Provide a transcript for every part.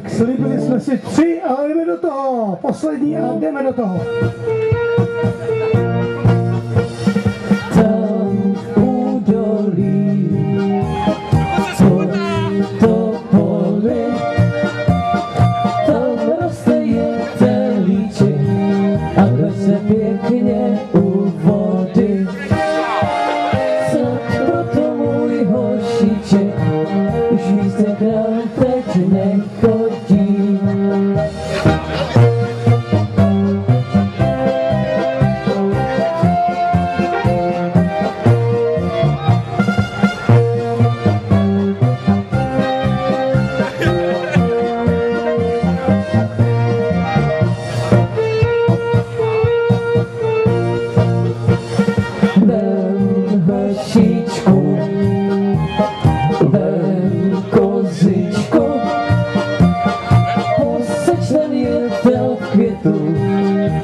Slíbili jsme si 3, ale jdeme do toho. Poslední a jdeme do toho. Tam údolí, to pole, tam roste jetelíček a klesne pěkně u vody. Snad proto můj hošíček už vícekrát teď nechodí.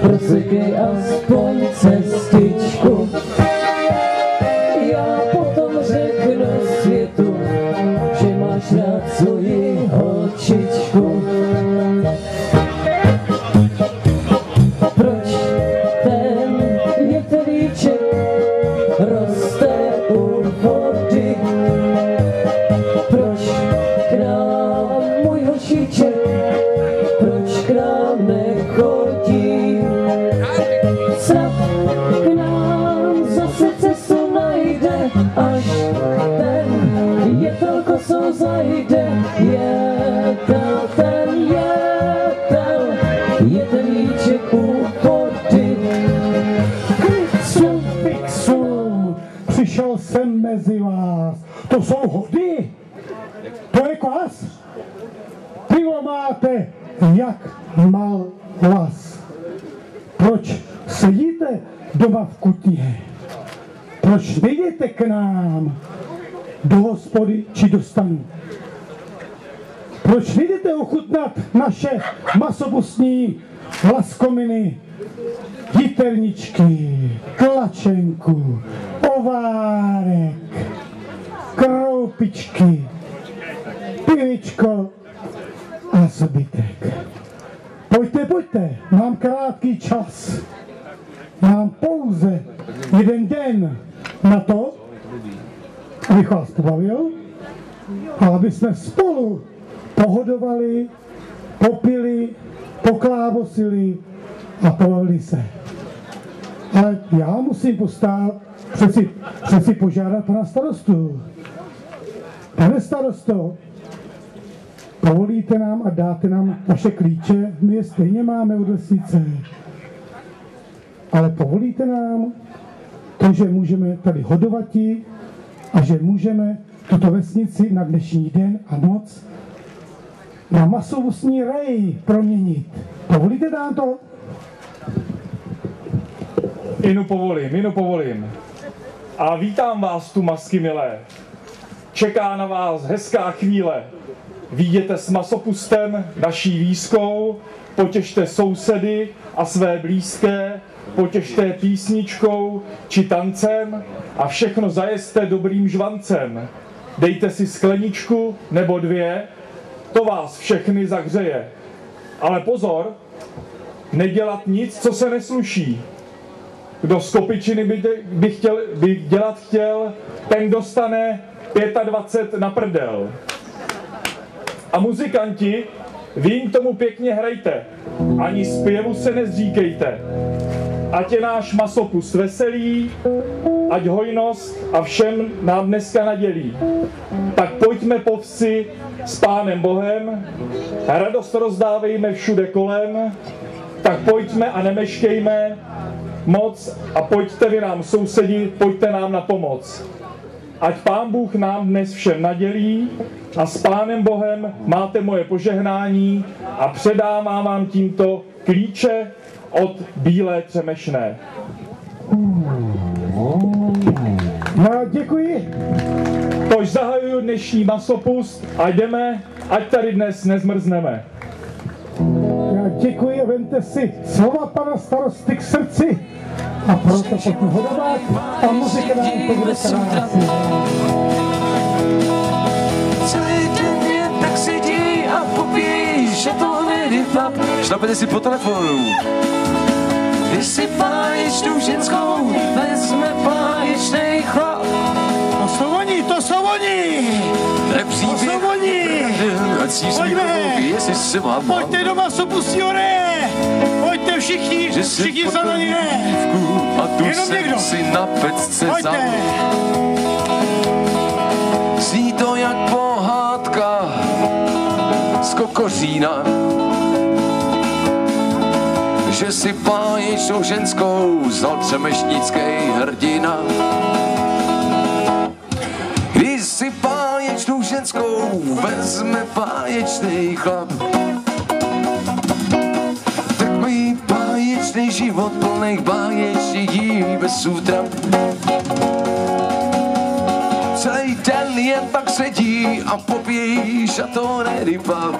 Prosekej aspoň cestičku, já potom řeknu světu, že máš rád svoji holčičku. Proč ten jetelíček roste u vody? Proč k nám můj hošíček, proč k nám nechodí? Snad k nám zase cestu najde, až ten jetelkosou zajde. Jetelíček u vody. Pixu, přišel jsem mezi vás. To jsou hody? To je kvas? Pivo máte jak mal hlas. Proč sedíte doma v kutně? Proč nejdete k nám do hospody či do stanu? Proč nejdete ochutnat naše masopustní laskominy, jiterničky, tlačenku, ovárek, kroupičky, pivičko a zbytek? Pojďte, mám krátký čas. Mám pouze 1 den na to, abych vás pobavil a aby jsme spolu pohodovali, popili, poklábosili a pobavili se. Ale já musím přeci požádat pana starostu. Pane starosto, povolíte nám a dáte nám vaše klíče, my je stejně máme od vesnice. Ale povolíte nám to, že můžeme tady hodovati a že můžeme tuto vesnici na dnešní den a noc na masovostní rej proměnit. Povolíte nám to? Inu povolím. A vítám vás tu, masky milé. Čeká na vás hezká chvíle. Výjděte s masopustem, naší výskou, potěšte sousedy a své blízké, potěšte písničkou či tancem a všechno zajezte dobrým žvancem. Dejte si skleničku nebo 2, to vás všechny zahřeje. Ale pozor, nedělat nic, co se nesluší. Kdo z kopičiny by dělat chtěl, ten dostane 25 na prdel. A muzikanti, Vy jim k tomu pěkně hrajte, ani zpěvu se nezříkejte. Ať je náš masopust veselý, ať hojnost a všem nám dneska nadělí. Tak pojďme po vsi s Pánem Bohem, radost rozdávejme všude kolem, tak pojďme a nemeškejme moc a pojďte vy nám sousedi, pojďte nám na pomoc. Ať Pán Bůh nám dnes všem nadělí a s Pánem Bohem máte moje požehnání a předávám vám tímto klíče od Bílé Třemešné. No, děkuji. Tož zahajuju dnešní masopust a jdeme, ať tady dnes nezmrzneme. Já děkuji a vemte si slova pana starosty k srdci a proto pojďme hodovat a muzika nám to bude krásně. Celý den jen tak sedí a popíjí, že to nejde chlap. Šlapete si po telefonu. Když si báječnou ženskou vezme báječnej chlap. To jsou oni, to jsou oni! To jsou oni! Pojďme! Pojďte do masopustního reje! Pojďte všichni za na ně! A tu jenom někdo! Si na pecce pojďte! Zní to jak pohádka z Kokořína, že si báječnou ženskou vzal třemešnický hrdina. Když si báječnou ženskou vezme báječný chlap, tak mají báječný život plnej báječných dní bez útrap. Celý den jen tak sedí a popíjí šatonéry pub.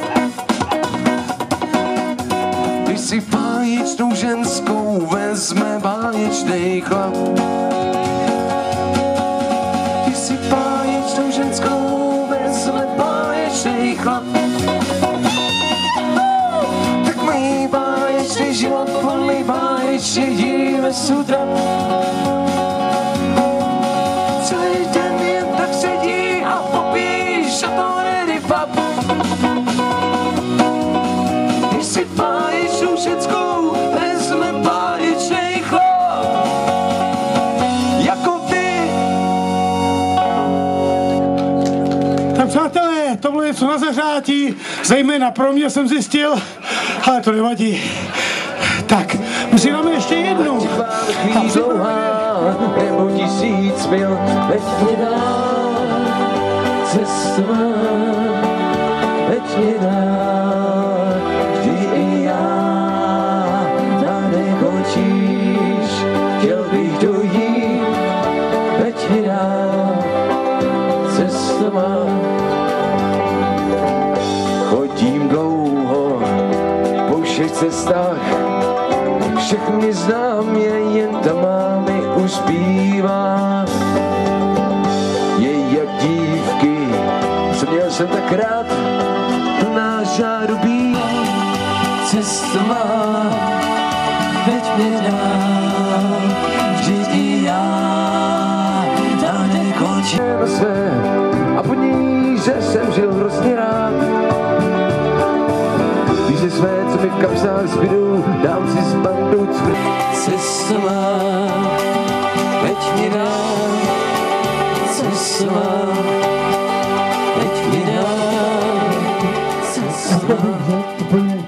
Když si báječnou ženskou vezme báječný chlap, když si báječnou ženskou vezme báječný chlap, tak mají báječný život plný báječných dní bez útrap. Celý den jen tak sedí a popíjí šatonéry pub. Když si báječnou ženskou vezme báječnej chlap, jako ty. Tak přátelé, to bylo něco na zahřátí, zejména pro mě jsem zjistil, ale to nevadí. Tak, my si dáme ještě jednu. Chvíli dlouhá, nebo 1000 mil, veď mě dá cesta, veď mě dá, vždy i já, tady končíš, chtěl bych dojít, veď mě dá cesta má. Chodím dlouho po všech cestách, všechny znám je, jen ta mámy už zpívá. Je jak dívky, co měl jsem tak rád, plná žáru bílá. Cesta má, veď mě dál, vždyť i já, ta nekončí. A po níže jsem žil hrozně rád. Víš, své, co mi v kapsách zbydou, dám si s bandou cvrt. Cesta má, veď mě dál, cesta má, veď mě dál, cesta má. Úplně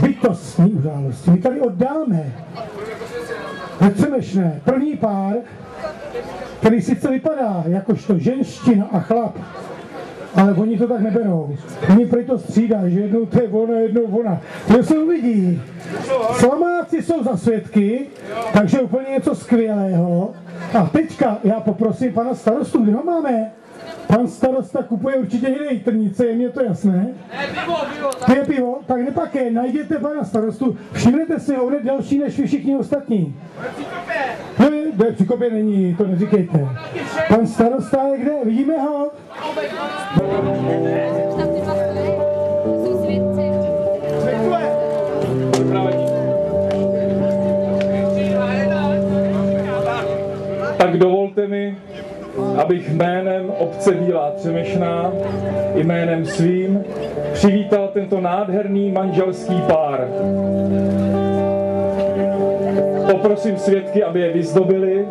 bytostní události. My tady oddáme ve Třemešné první pár, který sice vypadá jakožto ženština a chlap, ale oni to tak neberou. Oni prý to střídají, že jednou to je ona, jednou ona. To se uvidí. Slamáci jsou za svědky, takže úplně něco skvělého. A teďka já poprosím pana starostu, kde ho máme? Pan starosta kupuje určitě jiné trnice, je mně to jasné? To je pivo? Tak nepaké, najděte pana starostu, všimnete si ho, on je delší než vy všichni ostatní. Ne, při kopě není, to neříkejte. Pan starosta je kde? Vidíme ho? Tak dovolte mi, abych jménem obce Bílá Třemešná i jménem svým přivítal tento nádherný manželský pár. Poprosím svědky, aby je vyzdobili.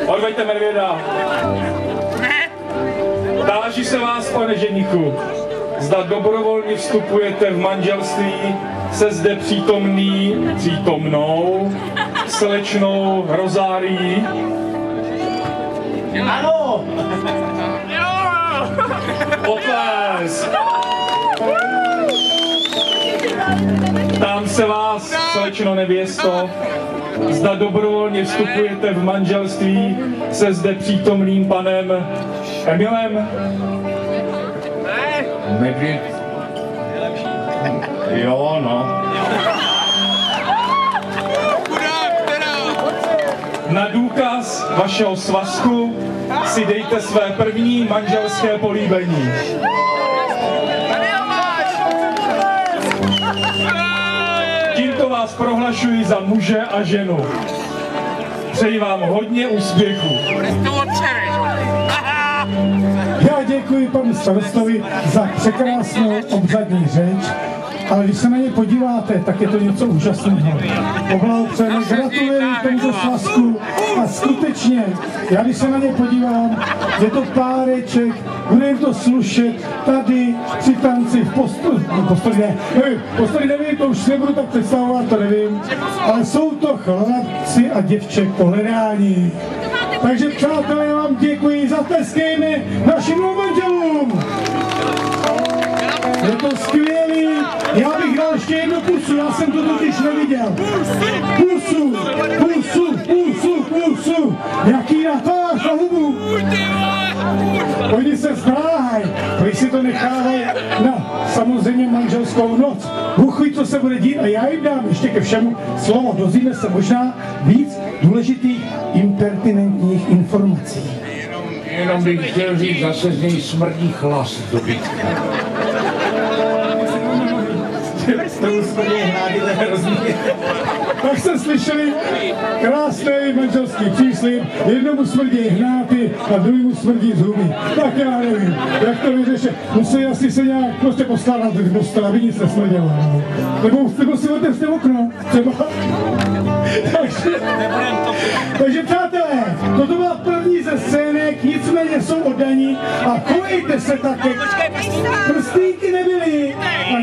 Odveďte medvěda. Táží se vás, pane ženichu, zda dobrovolně vstupujete v manželství se zde přítomnou slečnou Rozárií. Ano! Potles! Ptám se vás, slečno nevěsto, zda dobrovolně vstupujete v manželství se zde přítomným panem Emilem? Medvěd. Jo, no. Na důkaz vašeho svazku si dejte své první manželské políbení. Tímto vás prohlašuji za muže a ženu. Přeji vám hodně úspěchů. Já děkuji panu starostovi za překrásnou obřadní řeč, ale když se na ně podíváte, tak je to něco úžasného. Poblahopřejeme, gratuluji tomuto svazku a skutečně, já když se na ně podívám, je to páreček, bude jim to slušet tady při tanci v postoli nevím, to už si nebudu tak představovat, to nevím, ale jsou to chlapci a děvček pohledání. Takže přátelé, já vám děkuji, zatleskejme našim manželům. Je to skvělý, já bych dal ještě jednu pusu, já jsem to totiž neviděl. Pusu, jaký na tvář a hubu. Oni se zdráhají, když si to nechávají na samozřejmě manželskou noc. Bůh ví, co se bude dít a já jim dám ještě ke všemu slovo. Dozvíme se možná víc důležitých impertinentních informací. Jenom bych chtěl říct, zase z něj smrdí chlast dobytka. Tak jste slyšeli krásný manželský příslib, jednomu smrdí hnáty a druhému smrdí zuby. Tak já nevím, jak to vyřešit. Musí asi se nějak prostě poskládat do stola, aby nic nesmrdělo. Nebo si otevřte okno, třeba. Takže přátelé, toto byla první ze scének, nicméně jsou oddaní a chovejte se také. Prstínky nebyly a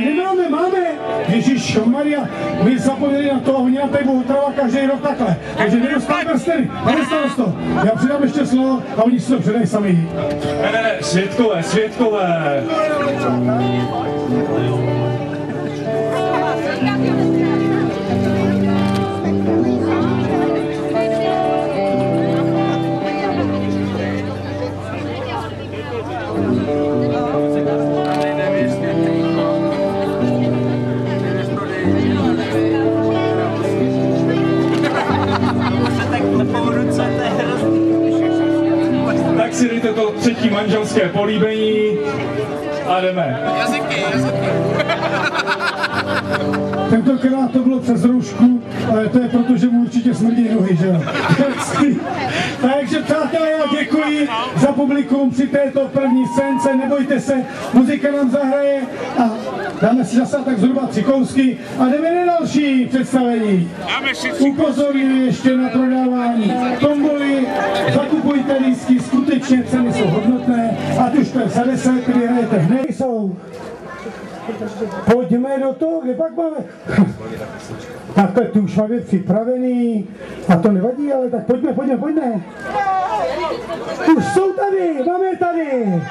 máme. Ježišmarja, my zapomněli na to, oni nám tady budou trvat každý rok takhle. Takže nedostávám prsteny, pane starosto. Já přidám ještě slovo a oni si to předají sami. Ne, svědkové. Tak si dejte to třetí manželské políbení a jdeme. Jazyky. Tentokrát to bylo přes roušku, ale to je proto, že mu určitě smrdí nohy, že jo? Takže přátelé, já děkuji za publikum při této první scénce, nebojte se, muzika nám zahraje a dáme si zase tak zhruba 3 kousky a jdeme na další představení. Upozorňuji ještě na prodávání tomboly, zakupujte lístky, skutečně ceny jsou hodnotné, ať už to je za 10, kdy hrajete hned. Jsou. Pojďme do toho, kde pak máme? Takhle ty už máme připravený a to nevadí, ale tak pojďme. Už jsou tady, máme je tady.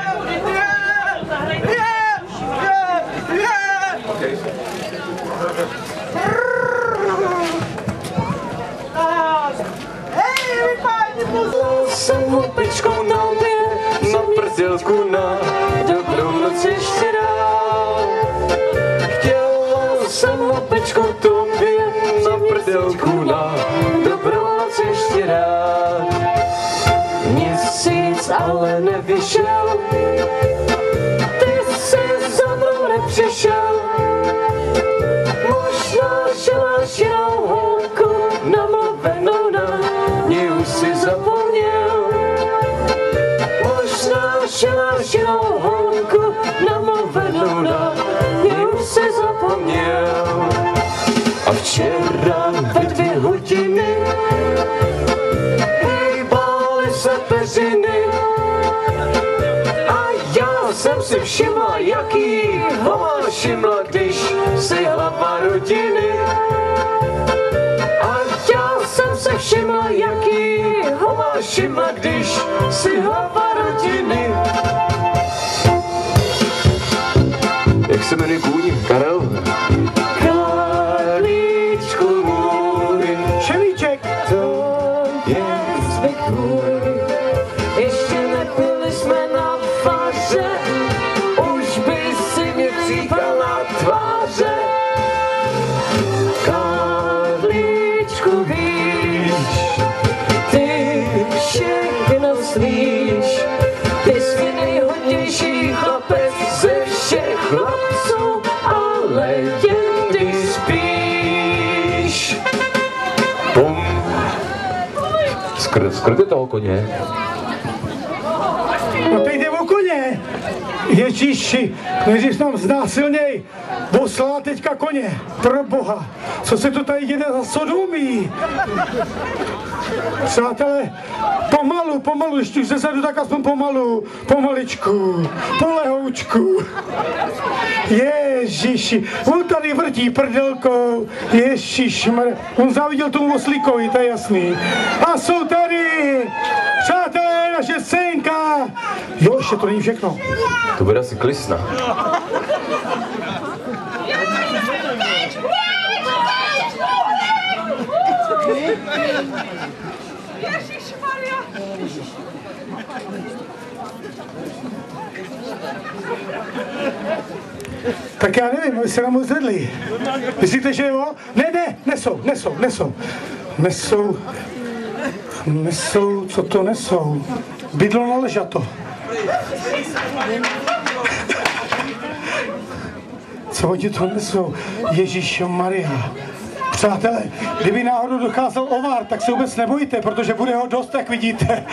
Jsem opičkou na mě, na prdelku na dobrou noc ještě rád. Chtěl jsem opičkou tobě, na prdelku na dobrou noc ještě rád. Měsíc ale nevyšel, ty jsi za mnou nepřišel. Možná, že máš jinou holku na mou Váženou holku namluvenou na mě už se zapomněl. A včera ve 2 hodiny hýbaly se peřiny a já jsem si všimla, jaký ho má všimla, když si hlava rodiny. A já jsem se všimla, jaký ho má všimla, když si hlava rodiny. Jak se jmenuje kůň? Karel? Karlíčku můj, Ševíček. to je zvyk můj. Ještě nepili jsme na faře, už by si mě tříkala tváře. Karlíčku víš, ty všechno svíš, ty jsi nejhodnější chlapec ze všech chlapců, ale jendy spíš. Pum. Skrte toho koně. No teď jde o koně. Ježíši, než nám znásilněj, poslala teďka koně. Pro Boha, co se to tady děje za sodomí? Přátelé, pomalu, ještě už zezadu, tak aspoň pomalu, pomaličku, polehoučku. Ježíši, on tady vrtí prdelkou, ježišmar, on záviděl tomu oslíkovi, to je jasný. A jsou tady, přátelé, naše scénka. Jo, ještě to není všechno. To bude asi klisna. Tak já nevím, aby se nám moc zvedli. Myslíte, že jo? Ne, nesou, co to nesou? Bydlo na ležato. Co oni to nesou? Ježíšomaria. Přátelé, kdyby náhodou docházel ovár, tak se vůbec nebojte, protože bude ho dost, jak vidíte.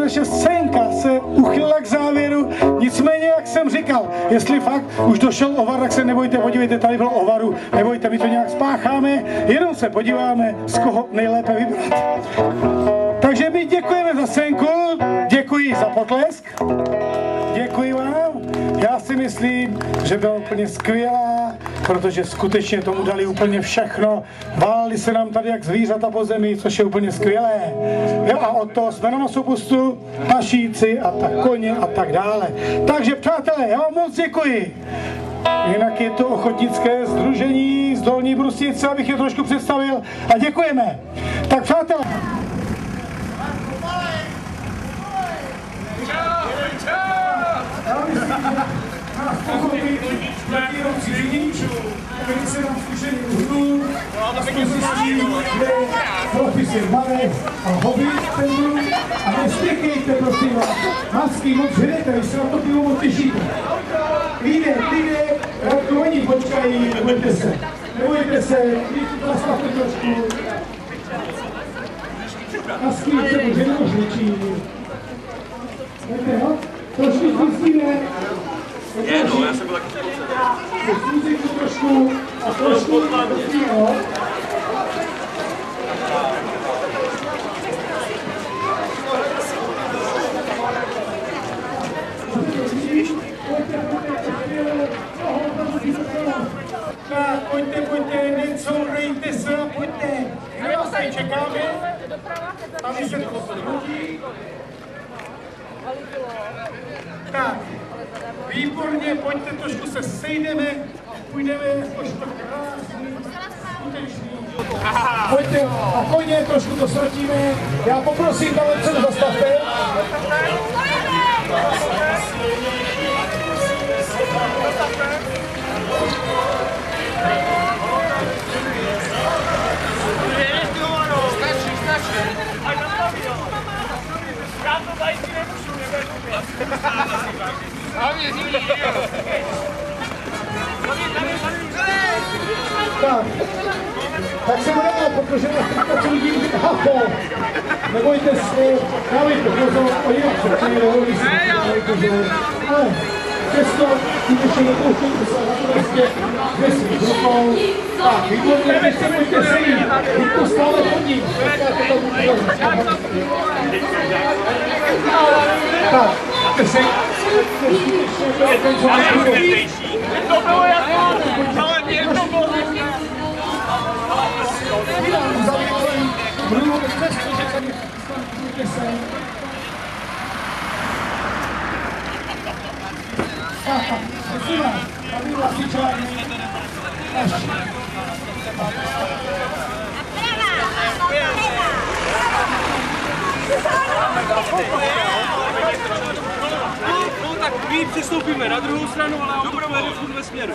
Naše scénka se uchylila k závěru, nicméně, jak jsem říkal, jestli fakt už došel ovar, tak se nebojte, podívejte, tady bylo ovaru, nebojte, my to nějak spácháme, jenom se podíváme, z koho nejlépe vybrat. Takže my děkujeme za scénku, děkuji za potlesk, děkuji vám, já si myslím, že byla úplně skvělá, protože skutečně tomu dali úplně všechno, váleli se nám tady jak zvířata po zemi, což je úplně skvělé. Jo, a od toho jsme na masopustu, pašíci a tak koně a tak dále. Takže přátelé, já vám moc děkuji. Jinak je to ochotnické sdružení z Dolní Brusnice, abych je trošku představil, a děkujeme. Tak přátelé. Který se nám zkušený uhnul, profesor Marek a hobby tendru a nespěchejte, prosím vás, masky moc hrajete, vy se na to pivo moc těšíte. Klidně, Radku, oni počkají, nebojte se, zastavte trošku. Masky se moc nemožněčí. Víte, no? Trošku zjistíme. No, já jsem byl taky Muziku trošku a trošku no. Tak, pojďte, necourejte se a pojďte. My vás tady čekáme. Tady se to hodí. Tak, výborně, pojďte, trošku se sejdeme, půjdeme, už to krásný, skutečný. Pojďte a koně, trošku to sratíme. Já poprosím, tam se zastavte. Tak se budeme, protože na chvíli lidí můžete hapo. Nebojte se, já bych pochozil, oni vám přeci nedovolí si, ale přesto, tím ještě nepouštějte se na to vlastně ve svých rukou. Tak, výborně, vy se můžete sejít, vy to stále chodí. Tak, se To bylo jako, ale mě to bylo. No tak my přistoupíme na druhou stranu, ale auto pojede furt ve směru.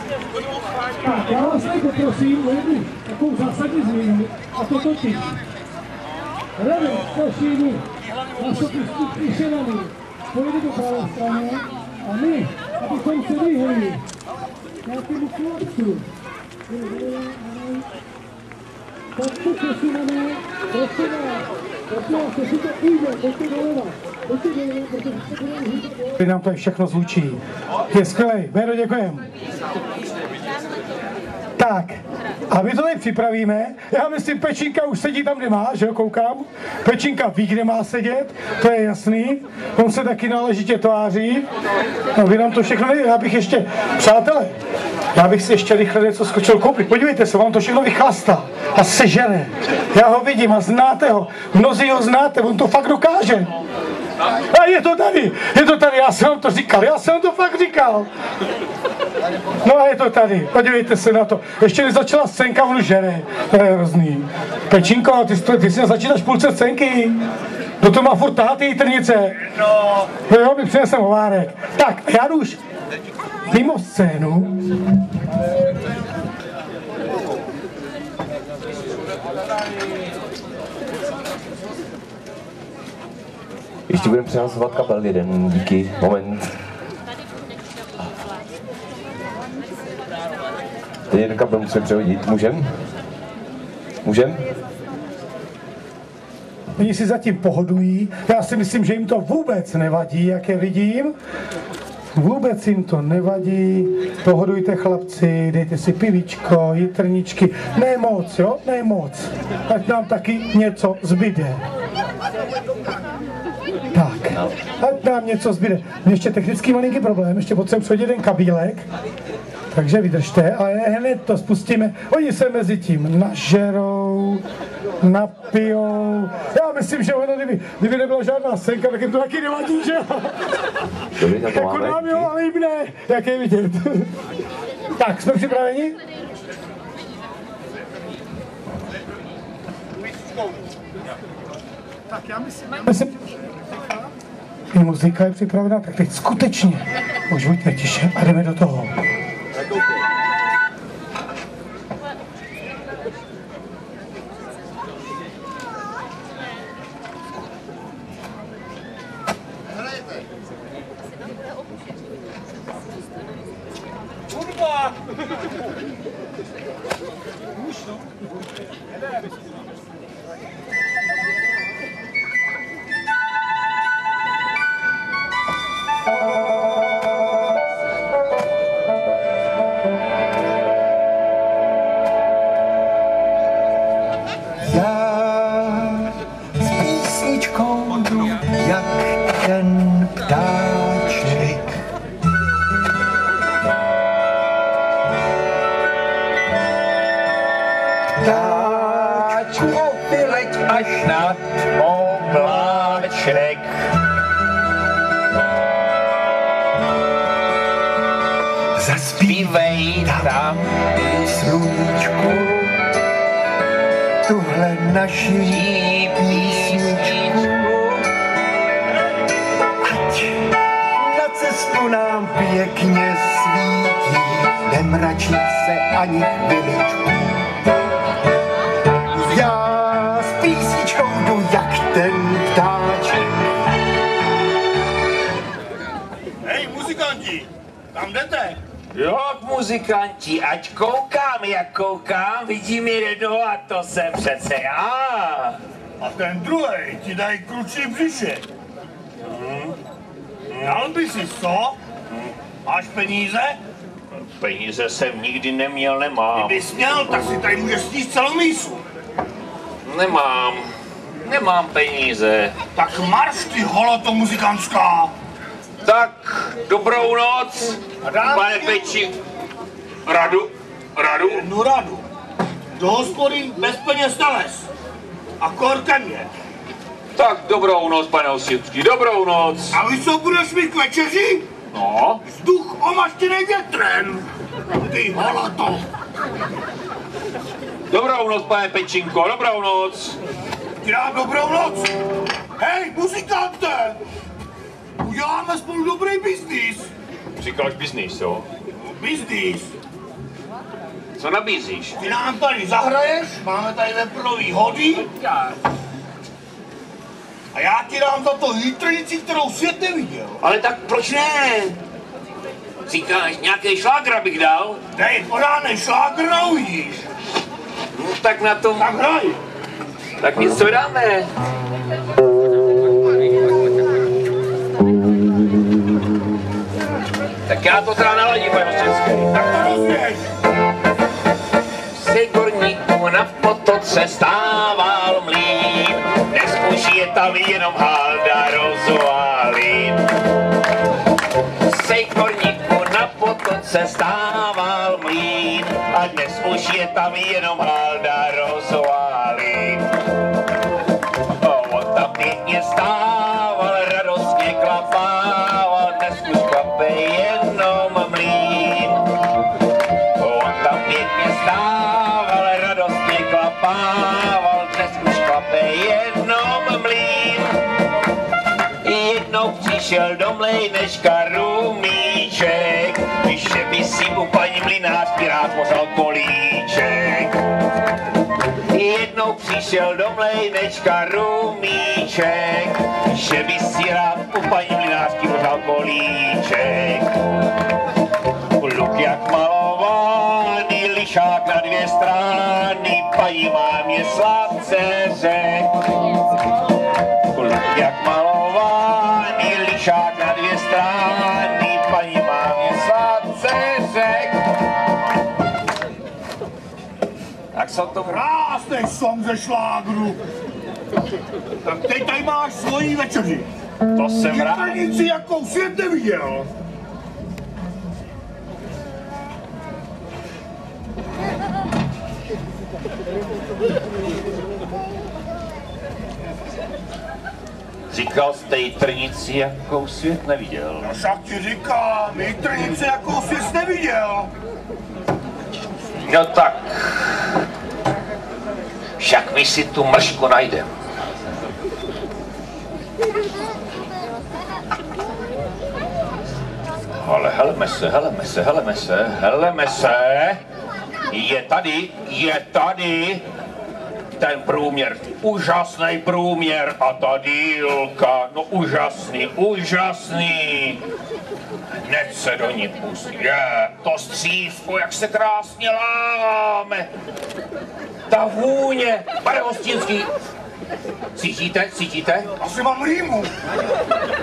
Tak, já vás tady poprosím o jednu takovou zásadní změnu, a to totiž. Hrady, staršími, masopustí píšenami, pojede do pravé strany a my, abychom se vyhli nějakému chlapcu. Tak to přesínáme, prosím vás, jestli to půjde, pojďte doleva, protože se budeme hýbat. Nám to všechno zvučí. Je skvělej, Béro, děkujem. Tak, a my to tady připravíme. Já myslím, Pečínka už sedí tam, kde má, že jo, koukám. Pečínka ví, kde má sedět, to je jasný. On se taky náležitě tváří. No, vy nám to všechno nejde. Já bych ještě, přátelé, já bych si ještě rychle něco skočil koupit. Podívejte se, vám to všechno vychlastá a sežere. Já ho vidím a znáte ho. Mnozí ho znáte, on to fakt dokáže. A je to tady, já jsem vám to říkal, já jsem to fakt říkal. No a je to tady, podívejte se na to. Ještě nezačala scénka, on žere. To je hrozný. Pečínko, ty si začínáš půlce scénky. Kdo to má furt tahat ty trnice? No. Jo, mi přinesem hovárek. Tak, já jdu už mimo scénu. Ještě budeme přihlasovat kapel jeden, díky, moment. Teď jeden kapel musíme přehodit, můžem? Můžem? Oni si zatím pohodují, já si myslím, že jim to vůbec nevadí, jak je vidím. Vůbec jim to nevadí, pohodujte chlapci, dejte si pivíčko, jitrničky, ne moc, jo, ne moc, ať nám taky něco zbyde. Tak, ať nám něco zbyde. Ještě technický malinký problém, ještě potřebuji předět jeden kabílek, takže vydržte, ale hned to spustíme. Oni se mezi tím nažerou, napijou. Já myslím, že ono, kdyby nebyla žádná scénka, tak jim to taky nevadí, že jo? Jako nám jo, ale jim ne, jak je vidět. Tak, jsme připraveni? Tak já myslím, muzika je připravená, tak teď skutečně už buďme tiše a jdeme do toho. Zaspívej tam, sluníčku, tuhle naši písničku. Ať ani vylečku. Já s písničkou jdu jak ten ptáček. Hej, muzikanti, kam jdete? Jo, muzikanti, ať koukám, jak koukám, vidím jednoho a to jsem přece já. A ten druhej ti dají kručí břiše. Dal by si co? Máš peníze? Peníze jsem nikdy neměl, nemám. Kdybys měl, tak si tady můžeš sníst celou mísu. Nemám peníze. Tak marš ty holoto muzikantská. Tak, dobrou noc, pane Peči. Radu. Jednu radu. Do hospody bez peněz nalez. A kor ke mně. Tak, dobrou noc, pane Osvětský, dobrou noc. A víš, co budeš mít k večeři? No? Vzduch omaštěnej větrem. Ty holoto. Dobrou noc, pane Pečinko, dobrou noc. Ti dám dobrou noc. Hej, muzikante. Uděláme spolu dobrý biznis. Říkáš biznis, jo? Biznis. Co nabízíš? Ty nám tady zahraješ, máme tady veprový hody. A já ti dám za to jitrnici, kterou svět neviděl. Ale tak proč ne? Říkáš, nějaký šlágr bych dal? Dej, pořádnej šlágr a uvidíš. No, tak na tom... Tak hraj. Tak něco dáme. Tak já to teda naladím, pane Osvětský. Tak to rozvěď. Z korníku na potoce stával mlýn, dnes už je tam jenom halda rozvalin. Z korníku na potoce stával mlýn a dnes už je tam jenom halda rozvalin. On tam pěkně stával, radostně klapával, dnes už klape jenom mlýn. On tam pěkně stával, radostně klapával, dnes už klape jenom mlýn. Jednou přišel do mlejnečka rumíček, že by si u paní mlynářky rád pořal kolíček. Jednou přišel do mlejnečka rumíček, že by si rád u paní mlynářky pořal kolíček. Luk jak malovaný, lišák na dvě strany, paní má mě sladce řek. Luk jak malovaný, lišák na dvě strany, paní má mě sladce řek. Tak jsou to Krásný song ze šlágru. Tak teď tady máš svoji večeři. To jsem rád. Jitrnici, jakou svět neviděl. Říkal jste jitrnici, jakou svět neviděl. No však ti říkám, jitrnici, jakou svět neviděl. No tak, však my si tu mršku najdem. Ale heleme se, je tady ten průměr, úžasný průměr a ta dílka, no úžasný. Hned se do ní pustí, to střívko, jak se krásně láme. Ta vůně, pane Hostinský, cítíte? Asi mám rýmu.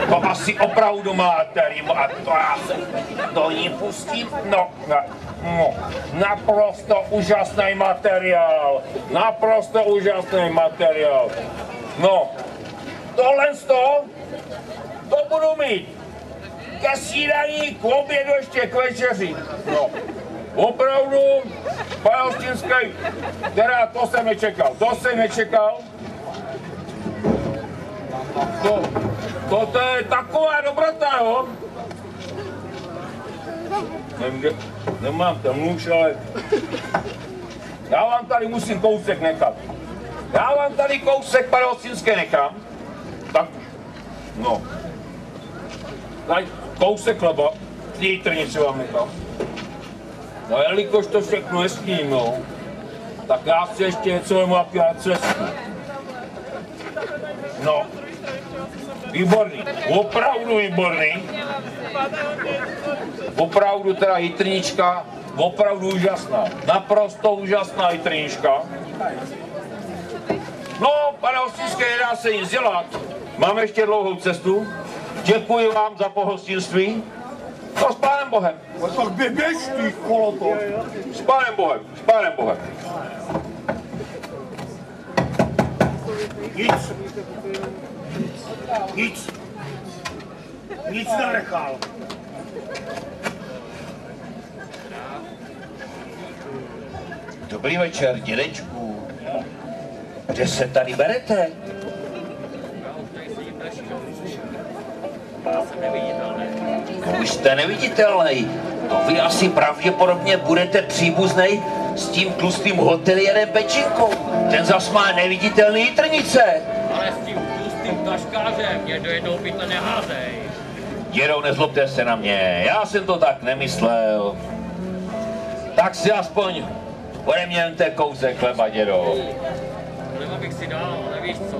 To asi opravdu máte rýmu a to já se do ní pustím, no, naprosto úžasný materiál, No, tohle to budu mít ke snídaní, k obědu, ještě k večeři. No, opravdu, pane Hostinský, teda to jsem nečekal. To je taková dobrota, jo? Nemám tam nůž, ale já vám tady musím kousek nechat. Pane Hostinský, nechám. Tak, no. Tady kousek chleba, jitrnici vám nechám. No jelikož to všechno je s tím, no, tak já chci ještě něco vemu na cestu. No, výborný, opravdu výborný. Opravdu teda jitrnička, opravdu úžasná, naprosto úžasná jitrnička. No, pane hostinské, nedá se nic dělat. Máme ještě dlouhou cestu. Děkuji vám za pohostinství. No, s pánem Bohem. Tak běž ty koloto. S pánem Bohem, s pánem Bohem. Nic. Nic. Nic nenechal. Dobrý večer, dědečku. Kde se tady berete? Už jste neviditelný. No vy asi pravděpodobně budete příbuznej s tím tlustým hotelierem Pečinkou. Ten zas má neviditelný jitrnice. Ale s tím tlustým taškářem mě do jednoho pytle neházej. Dědo, nezlobte se na mě, já jsem to tak nemyslel. Tak si aspoň ode mě vemte kousek chleba, dědo. Chleba bych si dal, ale víš co?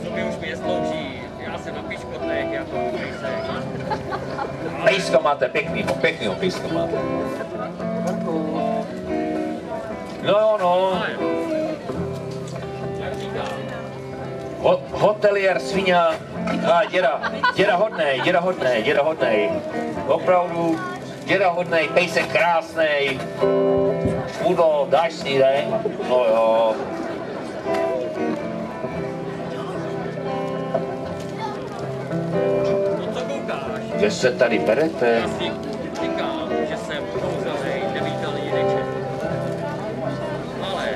Sobě už mi neslouží, já jsem na piškotech jako pejsek. Pejsko máte, pěknýho pejsko máte. No, no. Jak říkám? Hotelier sviňa a děda hodnej. Opravdu, děda hodnej, pejsek krásnej. Udo, dáš si den? No jo. No co koukáš? Kde se tady berete? Já si říkám, že jsem kouzelnej, nevítelný jedeček. Ale,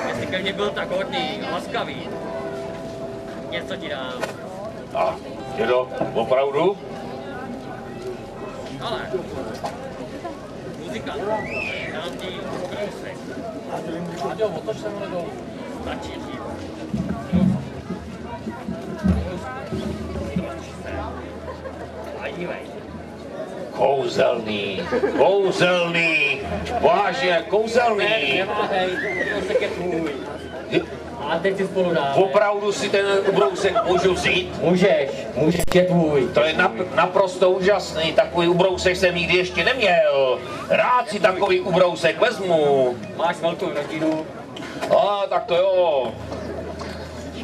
jestli ke mně byl tak hodný a laskavý, něco ti dám. A, dědo, opravdu? Ale, muzikant, dám ti kousek. Láďo, otoč se mnou dolů. Stačí říct. A dívej. Kouzelný, vážně, kouzelný. Neváhej, kousek je tvůj. A teď si spolu dáme. Opravdu si ten ubrousek můžu vzít? Můžeš, je tvůj. To je naprosto úžasný, takový ubrousek jsem nikdy ještě neměl. Rád si takový ubrousek vezmu. Máš velkou rodinu. A tak to jo.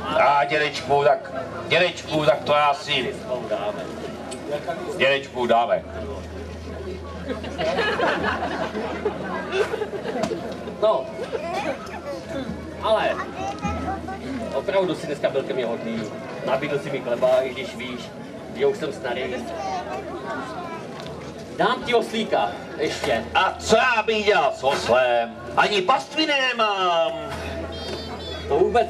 A dědečku, tak to já si... Dědečku dáme. No, ale opravdu si dneska byl ke mně hodný. Nabídl si mi chleba, i když víš, že už jsem starý. Dám ti oslíka, ještě. A co já bych dělal s oslem? Ani pastviny nemám. To vůbec,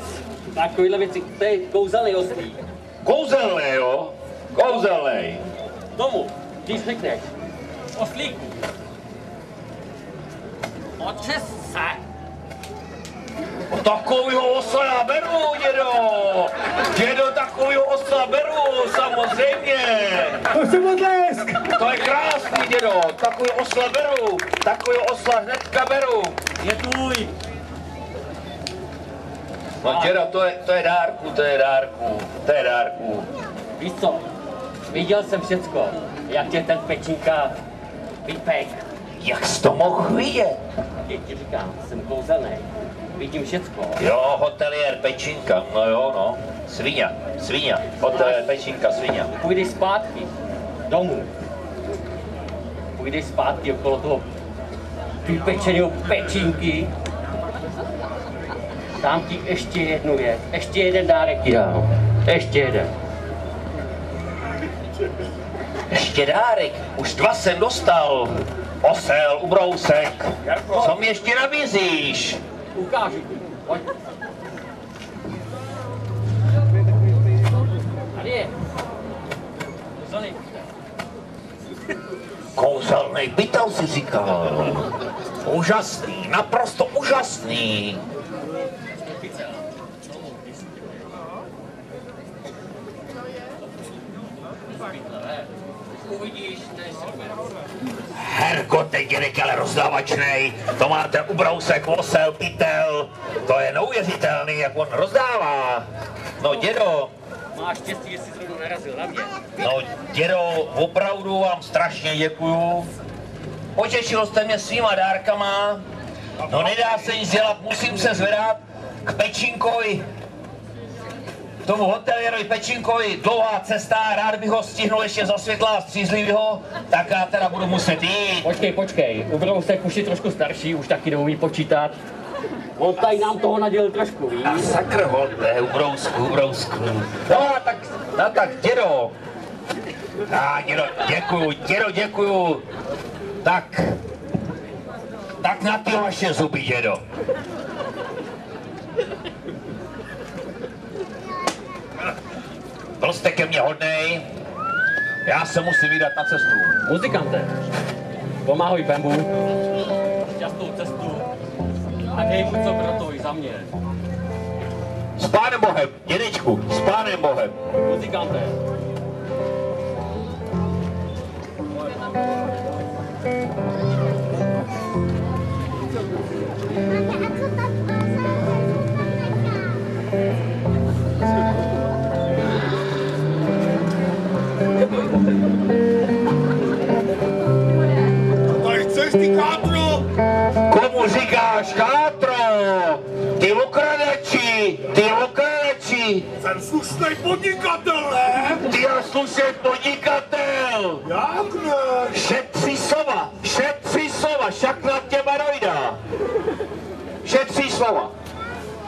takovýhle věci, to je kouzelný oslík. Kouzelný, jo? Kouzelný. Tomu, když řekneš, oslíku, otřes se. Takovýho osla já beru, dědo. Dědo, takovýho osla beru, samozřejmě. To jsem odlesk! To je krásný, dědo. Takový osla beru. Takový osla hnedka beru. Je tvůj. No dědo, to je dárku. Víš co, viděl jsem všecko, jak tě ten Pečinka vypek. Jak jsi to mohl vidět? Jak ti říkám, jsem kouzelnej, vidím všecko. Jo, hotelier Pečinka, no jo, no. Sviňa, hotelier Pečinka, sviňa. Půjdeš zpátky domů. Půjdeš zpátky okolo toho vypečeného Pečinky. Dám ti ještě jednu věc, ještě jeden dárek ti dám. Ještě jeden. Ještě dárek, už 2 jsem dostal. Osel, ubrousek. Co mi ještě nabízíš? Ukážu ti, pojď. Tady je. Kouzelný. Kouzelný pytel si říkal. Úžasný, naprosto úžasný. Uvidíš, to je super. ten kotek dědek ale rozdávačnej, to máte ubrousek, osel, pytel, to je neuvěřitelný, jak on rozdává. No dědo. Máš štěstí, že jsi zrovna narazil na mě. No dědo, opravdu vám strašně děkuju. Potěšil jste mě svýma dárkama. No nedá se nic dělat, musím se zvedat k Pečínkovi. K tomu hotelierovi Pečínkovi, dlouhá cesta, rád bych ho stihnul ještě za světla střízlivýho, tak já teda budu muset jít. Počkej, ubrousek už je trošku starší, už taky neumí počítat. On tady nám toho nadělil trošku, víš? A sakr holte, ubrousku. No tak dědo. Dědo, děkuju. Tak na ty vaše zuby, dědo. Byl jste ke mně hodnej, já se musím vydat na cestu. Muzikante, pomáhoj Pembu. Šťastnou cestu. A dej mu co pro to i za mě. S pánem Bohem, dědečku, s pánem Bohem. Muzikante. Tady chceš ty kátro? Komu říkáš kátro? Ty okradači! Jsem slušnej podnikatel, ne? Ty jo slušný podnikatel! Jak ne? Šetří sova, však na těma dojda. Šetří slova.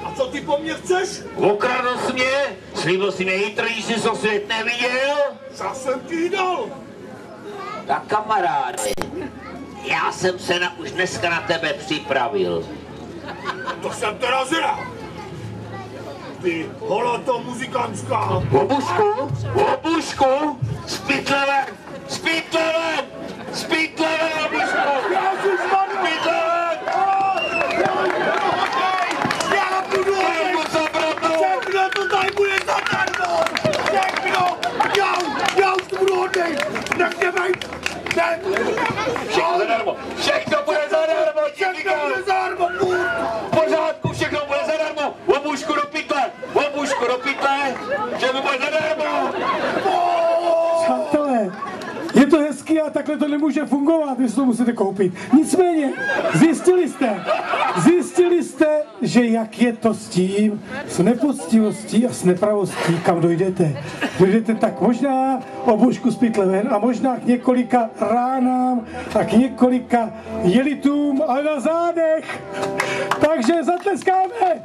A co ty po mně chceš? Okradl jsi mě, slíbil jsi mě jítr, když jsi to svět neviděl. Co jsem ti dal? Tak kamaráde, já jsem se už dneska na tebe připravil. To jsem teda zvědav. Ty holoto muzikantská. Obušku, z pytle ven, obušku. Já si zmanu. Já budu všechno to tady bude zadarmo. Všechno. Já už to budu hodnej. Nechte mě. Všechno bude zadarmo, Všechno bude zadarmo, v pořádku, všechno bude zadarmo. Obušku do pytle, že mu bude zadarmo. Přátelé, je to hezký a takhle to nemůže fungovat, jestli to musíte koupit. Nicméně, zjistili jste, že jak je to s tím, s nepoctivostí a s nepravostí, kam dojdete. Dojdete tak možná obušku z pytle ven a možná k několika ránám a k několika jelitům a na zádech. Takže zatleskáme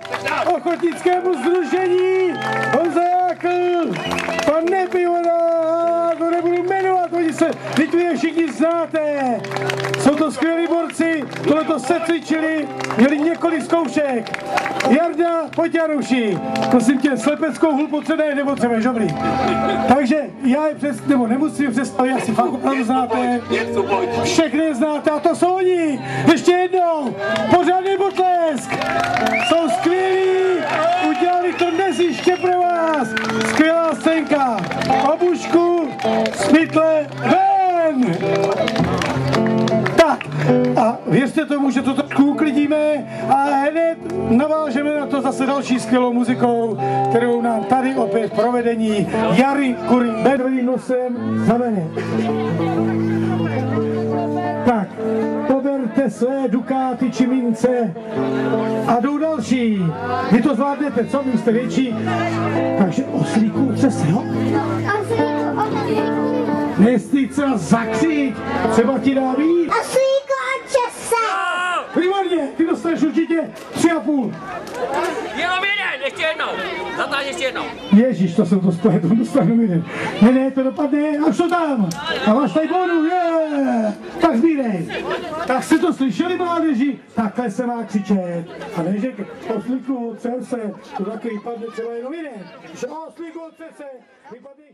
ochotnickému sdružení Honza Jákl, pan Nepivoda, to nebudu jmenovat, oni se, teď je všichni znáte. Jsou to skvělí borci, tohleto se cvičili, měli několik zkoušek. Jarda, pojď Januši, prosím tě, slepeckou hůl nepotřebuješ, dobrý. Takže já je nebo nemusím představit, já si fakt opravdu znáte. Všechny je znáte a to jsou oni. Ještě jednou, pořádný potlesk. Jsou skvělí, udělali to dnes ještě pro vás. Skvělá scénka. Obušku z pytle ven. Tak, a věřte tomu, že to trošku uklidíme a hned navážeme na to zase další skvělou muzikou, kterou nám tady opět provedení Jary Kury Bedovým nosem zamene. Tak, poberte své dukáty či mince a jdou další. Vy to zvládnete, co? Vy jste větší. Takže oslíků se, jo? Nestýď se a zakřič, třeba ti dá víc. Oslíkoče se! Výborně, ty dostaneš určitě 3,5. Jenom jeden, ještě jednou. Zatáž ještě jednou. Ježíš, to jsem to spletl, dostanu jeden. Ne, to dopadne, a už to tam. A máš tady bodu, tak sbírej. Tak jste to slyšeli, mládeži? Takhle se má křičet. A ne, že oslíku, se, to taky vypadne třeba jenom jeden. Oslíku, se, vypadne